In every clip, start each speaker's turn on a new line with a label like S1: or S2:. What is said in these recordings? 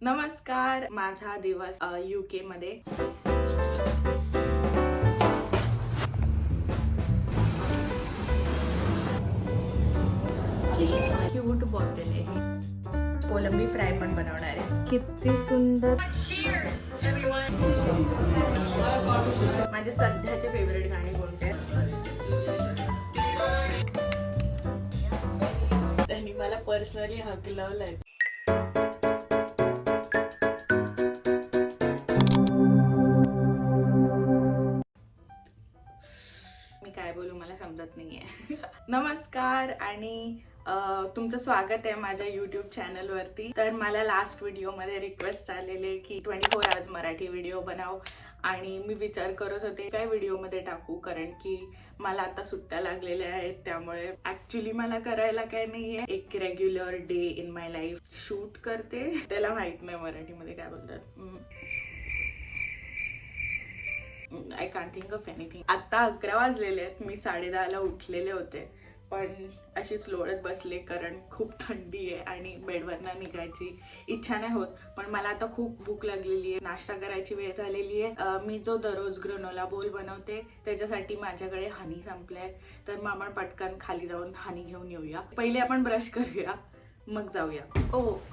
S1: नमस्कार. माझा दिवस UK मध्ये क्यूट बॉटल आहे. कोलंबी फ्राय पण बनवणार आहे. किती सुंदर. माझे सध्याचे फेवरेट गाणे कोणते आहेत? त्यांनी मला पर्सनली हकलवलंय. मी काय बोलू मला समजत नाहीये. नमस्कार आणि तुमचं स्वागत आहे माझ्या YouTube चॅनल वरती. तर मला लास्ट व्हिडिओ मध्ये रिक्वेस्ट आलेले की 24 आवर्स मराठी व्हिडिओ बनव आणि मी विचार करत होते काय व्हिडिओ मध्ये टाकू, कारण की मला आता सुट्ट्या लागलेल्या आहेत. त्यामुळे ऍक्च्युली मला करायला काय नाहीये, एक regular day in my life shoot करते. त्याला माहित नाही मराठीमध्ये काय बोलतात. I can't think of anything. आता 11 वाजलेले आहेत. मी 10:30ला उठलेले होते पण अशीच लोळत बसले कारण खूप थंडी आहे आणि बेडवरनं निघायची इच्छा नाही होत. पण मला आता खूप भूक लागलेली आहे, नाश्ता करायची वेळ झालेली आहे. मी जो दररोज ग्रनोला बोल बनवते त्याच्यासाठी माझ्याकडे हनी संपलंय. तर मग आपण पटकन खाली जाऊन हनी घेऊन येऊया. पहिले आपण ब्रश करूया मग जाऊया.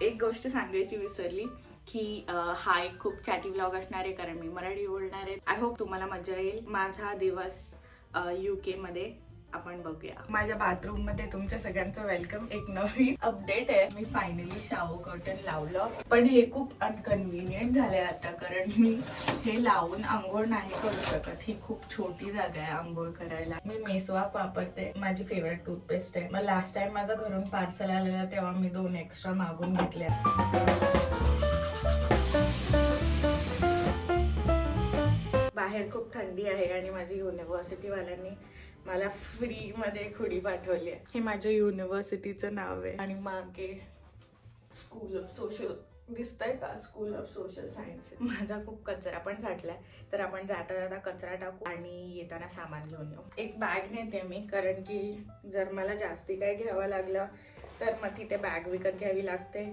S1: एक गोष्ट सांगायची विसरली की हा एक खूप चॅटी व्लॉग असणार आहे कारण मी मराठी बोलणार आहे. आय होप तुम्हाला मजा येईल. माझा दिवस UK मध्ये आपण बघूया. माझ्या बाथरूम मध्ये तुमच्या सगळ्यांचं वेलकम. एक नवीन अपडेट आहे. मी फायनली शावर कर्टन लावलं पण हे खूप अनकन्व्हिनियंट झालंय आता, कारण मी हे लावून आंघोळ नाही करू शकत. ही खूप छोटी जागा आहे आंघोळ करायला. मी मेसवाक वापरते, माझी फेवरेट टूथपेस्ट आहे. मग लास्ट टाइम माझं घरून पार्सल आलेलं तेव्हा मी 2 एक्स्ट्रा मागून घेतल्या. बाहेर खूप थंडी आहे आणि माझी युनिव्हर्सिटी वाल्यांनी मला फ्री मध्ये खुडी पाठवली आहे. हे माझ्या युनिव्हर्सिटीचं नाव आहे आणि मागे स्कूल ऑफ सोशल दिसतंय का, स्कूल ऑफ सोशल सायन्स. माझा खूप कचरा पण साठलाय तर आपण जाता जाता कचरा टाकू आणि येताना सामान घेऊन येऊ. एक बॅग नेते मी कारण की जर मला जास्ती काय घ्यावं लागलं तर मग तिथे बॅग विकत घ्यावी लागते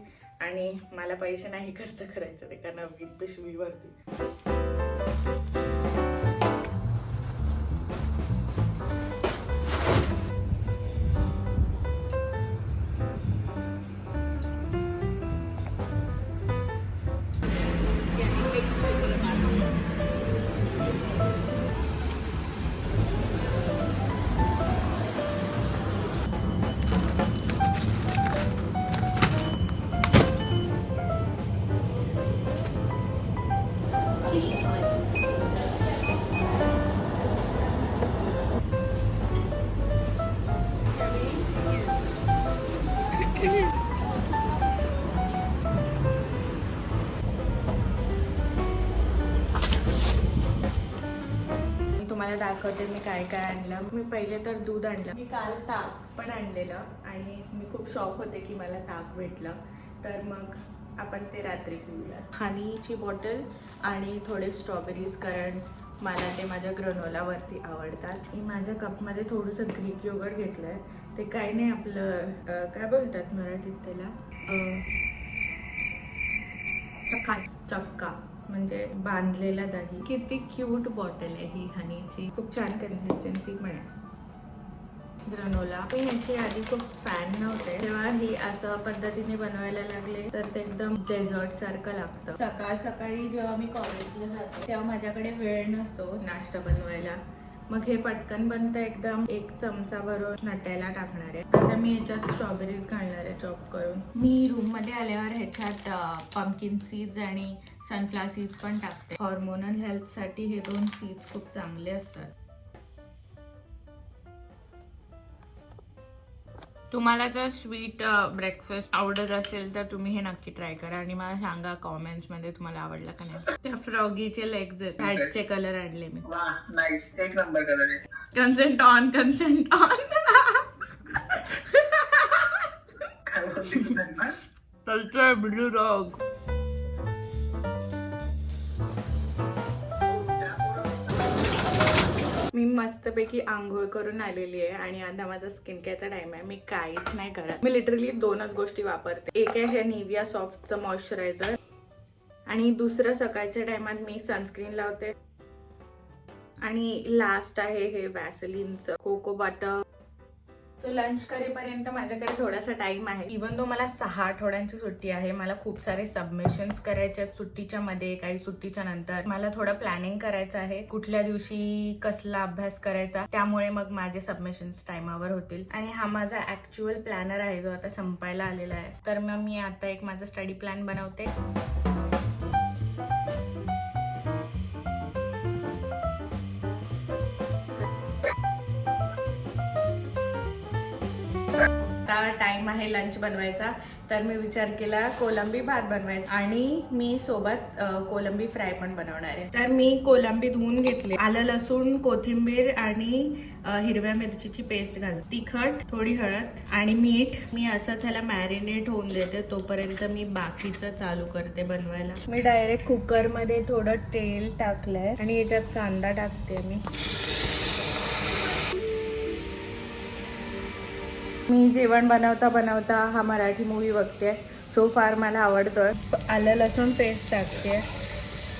S1: आणि मला पैसे नाही खर्च करायचे ते का नवीन पिशवीवरती. तुम्हाला दाखवते मी काय काय आणलं. मी पहिले तर दूध आणलं. मी काल ताक पण आणलेलं आणि मी खूप शॉक होते की मला ताक भेटलं. तर मग आपण ते रात्री पिऊया. हनीची बॉटल आणि थोडे स्ट्रॉबेरीज कारण मला ते माझ्या ग्रनोलावरती आवडतात. मी माझ्या कपमध्ये थोडंसं ग्रीक योगर्ट घेतलंय. ते काही नाही आपलं काय बोलतात मराठीत त्याला, चक्का म्हणजे बांधलेला दही. किती क्यूट बॉटल आहे ही हनीची. खूप छान कन्सिस्टन्सी पण आहे ग्रनोला. पण ह्याची आधी खूप फॅन नव्हते, तेव्हा ही असं पद्धतीने बनवायला लागले तर ते एकदम डेझर्ट सारखं लागतं. सकाळ सकाळी जेव्हा मी कॉलेजला जाते तेव्हा माझ्याकडे वेळ नसतो नाश्ता बनवायला. मग हे पटकन बनतं एकदम. 1 चमचा भरून नट्याला टाकणार आहे. आता मी ह्याच्यात स्ट्रॉबेरीज घालणार आहे चॉप करून. मी रूम मध्ये आल्यावर ह्याच्यात पंपकिन सीड्स आणि सनफ्लावर सीड्स पण टाकते. हॉर्मोनल हेल्थ साठी हे 2 सीड्स खूप चांगले असतात. तुम्हाला जर स्वीट ब्रेकफास्ट आवडत असेल तर तुम्ही हे नक्की ट्राय करा आणि मला सांगा कॉमेंट्स मध्ये तुम्हाला आवडला का नाही. त्या फ्रॉगीचे लेग्स आहेत, हॅटचे कलर आणले मी.
S2: नाईस, एक नंबर कलर आहे.
S1: Consent on, consent on. Culture blue dog. मी मस्तपैकी आंघोळ करून आलेली आहे आणि आता माझा स्किन केअरचा टाइम आहे. मी काहीच नाही करत. मी लिटरली 2च गोष्टी वापरते. एक आहे हे निव्हिया सॉफ्टचं मॉइश्चरायझर आणि दुसरं सकाळच्या टायमात मी सनस्क्रीन लावते. आणि लास्ट आहे हे वॅसलिनचं कोको बटर. सो लंच करेपर्यंत माझ्याकडे थोडासा टाइम आहे. इवन दो मला 6 आठवड्यांची सुट्टी आहे, मला खूप सारे सबमिशन्स करायचे आहेत सुट्टीच्या मध्ये, काही सुट्टीच्या नंतर. मला थोडं प्लॅनिंग करायचं आहे, कुठल्या दिवशी कसला अभ्यास करायचा, त्यामुळे मग माझे सबमिशन्स टाइमावर होतील. आणि हा माझा ऍक्च्युअल प्लॅनर आहे जो आता संपायला आलेला आहे. तर मग मी आता एक माझा स्टडी प्लॅन बनवते. टाइम आहे लंच बनवायचा, तर मी विचार केला कोलंबी भात बनवायचा आणि मी सोबत कोलंबी फ्राय पण बनवणार आहे. तर मी कोलंबी धुवून घेतले, आलं लसूण कोथिंबीर आणि हिरव्या मिरचीची पेस्ट घाल, तिखट, थोडी हळद आणि मीठ. मी असंच ह्याला मॅरिनेट होऊन देते, तोपर्यंत मी बाकीचं चालू करते बनवायला. मी डायरेक्ट कुकरमध्ये थोडं तेल टाकलंय आणि याच्यात कांदा टाकते. मी जेवण बनवता बनवता हा मराठी मूवी बघते. सो फार मला आवडतोय. आलं लसूण पेस्ट टाकते,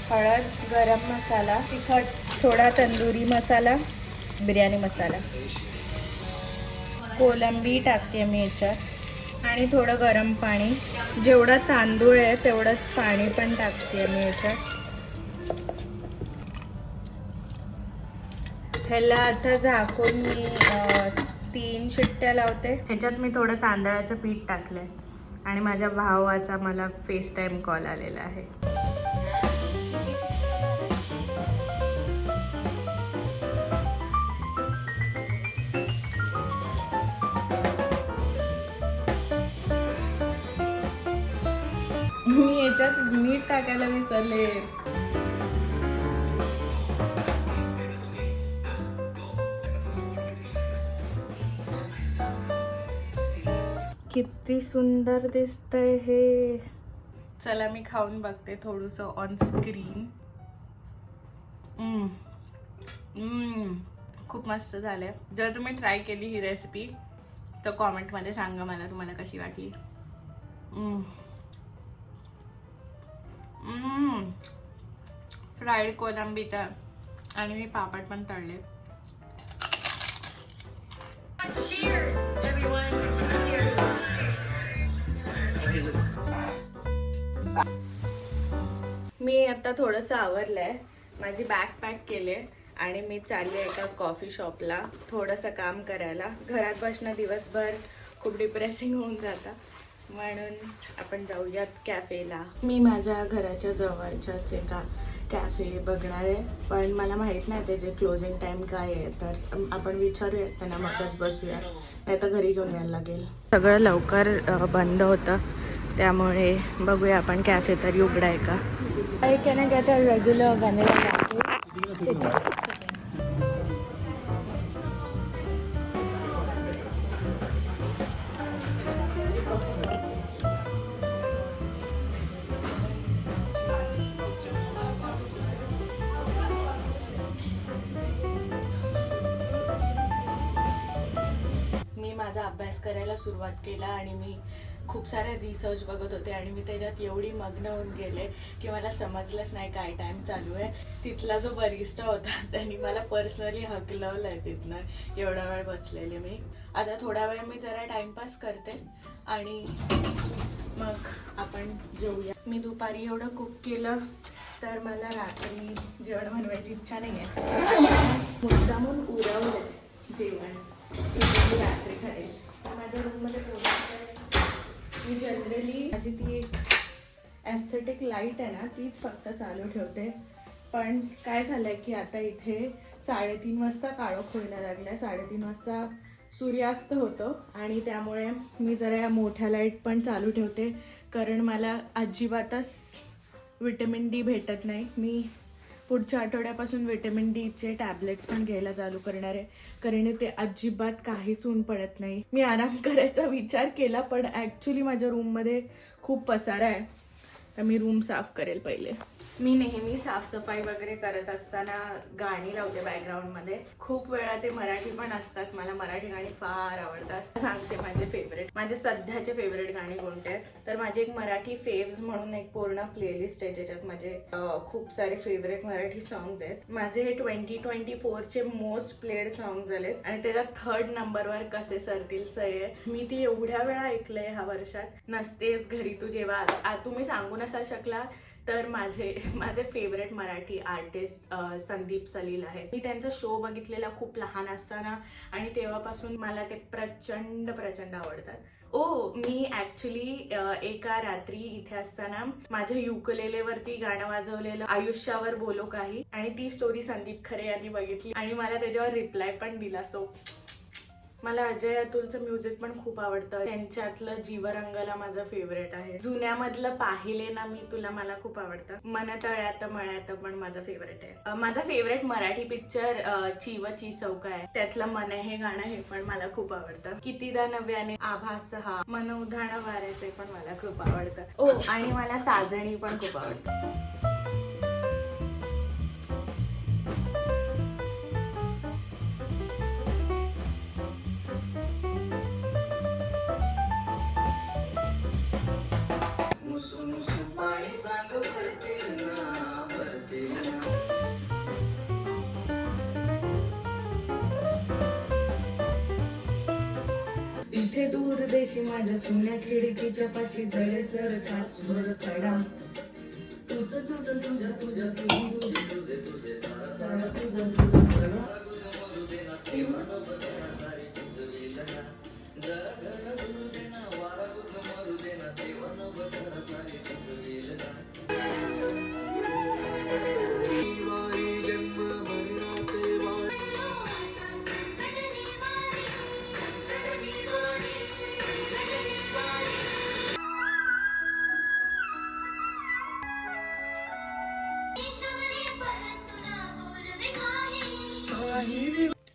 S1: हळद, गरम मसाला, तिखट, थोडा तंदुरी मसाला, बिर्याणी मसाला, कोलंबी टाकते मी याच्यात आणि थोडं गरम पाणी. जेवढा तांदूळ आहे तेवढंच पाणी पण टाकते मी याच्यात. ह्याला आता झाकून मी 3 शिट्ट्या लावते. ह्याच्यात मी थोडं तांदळाचं पीठ टाकलंय आणि माझ्या भावाचा मला फेस टाइम कॉल आलेला आहे. मी याच्यात मीठ टाकायला विसरले. किती सुंदर दिसतंय हे. चला मी खाऊन बघते थोडंसं ऑन स्क्रीन. खूप मस्त झालंय. जर तुम्ही ट्राय केली ही रेसिपी तर कॉमेंटमध्ये सांगा मला तुम्हाला कशी वाटली. फ्राईड कोलंबी तर आणि मी पापड पण तळले. मी आता थोडंसं आवरलंय, माझी बॅग पॅक केले आणि मी चालले एका कॉफी शॉपला थोडंसं काम करायला. घरात बसणं दिवसभर खूप डिप्रेसिंग होऊन जातं, म्हणून आपण जाऊयात कॅफेला. मी माझ्या घराच्या जवळच्याच एका कॅफे बघणार आहे, पण मला माहीत नाही त्याचे क्लोजिंग टाईम काय आहे. तर आपण विचारूयात त्यांना, मगच बसूयात, नाही तर घरी घेऊन यायला लागेल. सगळं लवकर बंद होतं, त्यामुळे बघूया आपण कॅफे तरी उघडाय का. I can get a regular vanilla latte. मी माझा अभ्यास करायला सुरुवात केला आणि मी खूप सारे रिसर्च बघत होते आणि मी त्याच्यात एवढी मग्न होऊन गेले की मला समजलंच नाही काय टाइम चालू आहे. तिथला जो बरिस्टा होता त्यांनी मला पर्सनली हकलवलं आहे तिथनं, एवढा वेळ बसलेले मी. आता थोडा वेळ मी जरा टाइमपास करते आणि मग आपण जेवूया. मी दुपारी एवढं कुक केलं तर मला रात्री जेवण बनवायची इच्छा नाही आहे. मुद्दामून उरवलं जेवण, मी रात्री खाईल. माझ्या रूममध्ये मी जनरली माझी ती एक ॲस्थेटिक लाईट आहे ना तीच फक्त चालू ठेवते, पण काय झालंय की आता इथे 3:30 वाजता काळोख व्हायला लागलाय. 3:30 वाजता सूर्यास्त होतो आणि त्यामुळे मी जरा या मोठ्या लाईट पण चालू ठेवते, कारण मला अजिबातच विटॅमिन डी भेटत नाही. मी पुढच्या आठवड्यापासून विटॅमिन डीचे टॅबलेट्स पण घ्यायला चालू करणार आहे, कारण ते अजिबात काहीच ऊन पडत नाही. मी आराम करायचा विचार केला, पण ॲक्च्युली माझ्या रूममध्ये खूप पसारा आहे, तर मी रूम साफ करेल पहिले. मी नेहमी साफसफाई वगैरे करत असताना गाणी लावते बॅकग्राऊंडमध्ये. खूप वेळा ते मराठी पण असतात. मला मराठी गाणी फार आवडतात. सांगते माझे फेवरेट, माझे सध्याचे फेवरेट गाणी कोणते आहेत. तर माझी एक मराठी फेव्स म्हणून एक पूर्ण प्लेलिस्ट आहे ज्याच्यात माझे खूप सारे फेवरेट मराठी सॉंग्स आहेत. माझे हे 2024चे मोस्ट प्लेड सॉंग्स झालेत आणि त्याच्यात 3rd नंबरवर कसे सरतील सये. मी ती एवढ्या वेळा ऐकलंय ह्या वर्षात. नसतेस घरी तू जेव्हा तुम्ही सांगू नसाल शकला तर माझे फेवरेट मराठी आर्टिस्ट संदीप सलील आहे. मी त्यांचा शो बघितलेला खूप लहान असताना आणि तेव्हापासून मला ते प्रचंड आवडतात. मी ऍक्च्युली एका रात्री इथे असताना माझ्या युकुलेलेवरती गाणं वाजवलेलं आयुष्यावर बोलो काही आणि ती स्टोरी संदीप खरे यांनी बघितली आणि मला त्याच्यावर रिप्लाय पण दिला. सो मला अजय अतुलचं म्युझिक पण खूप आवडतं. त्यांच्यातलं जीवरंगला माझं फेवरेट आहे. जुन्यामधलं पाहिले ना मी तुला मला खूप आवडतं. मन तळ्यात मळ्यात पण माझं फेवरेट आहे. माझा फेवरेट मराठी पिक्चर चिव ची चौका आहे. त्यातलं मन हे गाणं हे पण मला खूप आवडतं. कितीदा नव्याने आभास हा मन उधाण वाऱ्याचे पण मला खूप आवडतं. आणि मला साजणी पण खूप आवडतं. इथे दूर देशी माझ्या सोन्या खिडकीच्या पाशी जळे सर काचवर तडा. तुझं तुझं तुझं तुझं तुझे सारा तुझं तुझं सडा.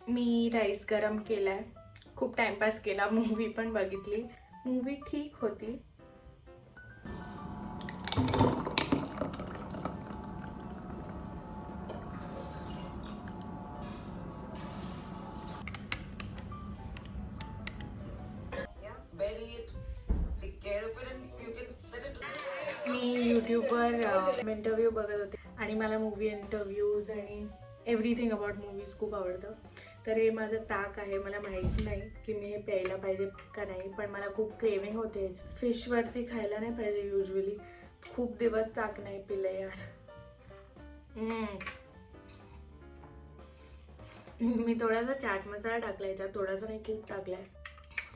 S1: मी राईस गरम केलाय. खूप टाइमपास केला. मूवी पण बघितली. मूवी ठीक होती. मी युट्यूबवर इंटरव्ह्यू बघत होते आणि मला मूवी इंटरव्ह्यूज आणि एव्हरीथिंग अबाउट मूवीज खूप आवडतं. तर हे माझं ताक आहे. मला माहीत नाही की मी हे प्यायला पाहिजे का नाही, पण मला खूप क्रेविंग होते. फिशवरती खायला नाही पाहिजे युजली. खूप दिवस ताक नाही पिलं यार. मी थोडासा चाट मसाला टाकला याच्यात, थोडासा नाही खूप टाकलाय.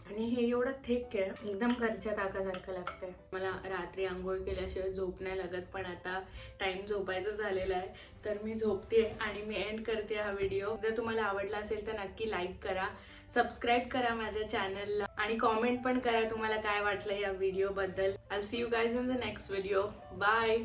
S1: आणि हे एवढं थिक आहे, एकदम घरच्या ताकासारखं लागतंय. मला रात्री आंघोळ केल्याशिवाय झोप नाही लागत, पण आता टाइम झोपायचं झालेला आहे तर मी झोपते आणि मी एंड करते हा व्हिडिओ. जर तुम्हाला आवडला असेल तर नक्की लाईक करा, सबस्क्राईब करा माझ्या चॅनलला आणि कॉमेंट पण करा तुम्हाला काय वाटलं या व्हिडिओ बद्दल. I will see you guys in the next video. Bye.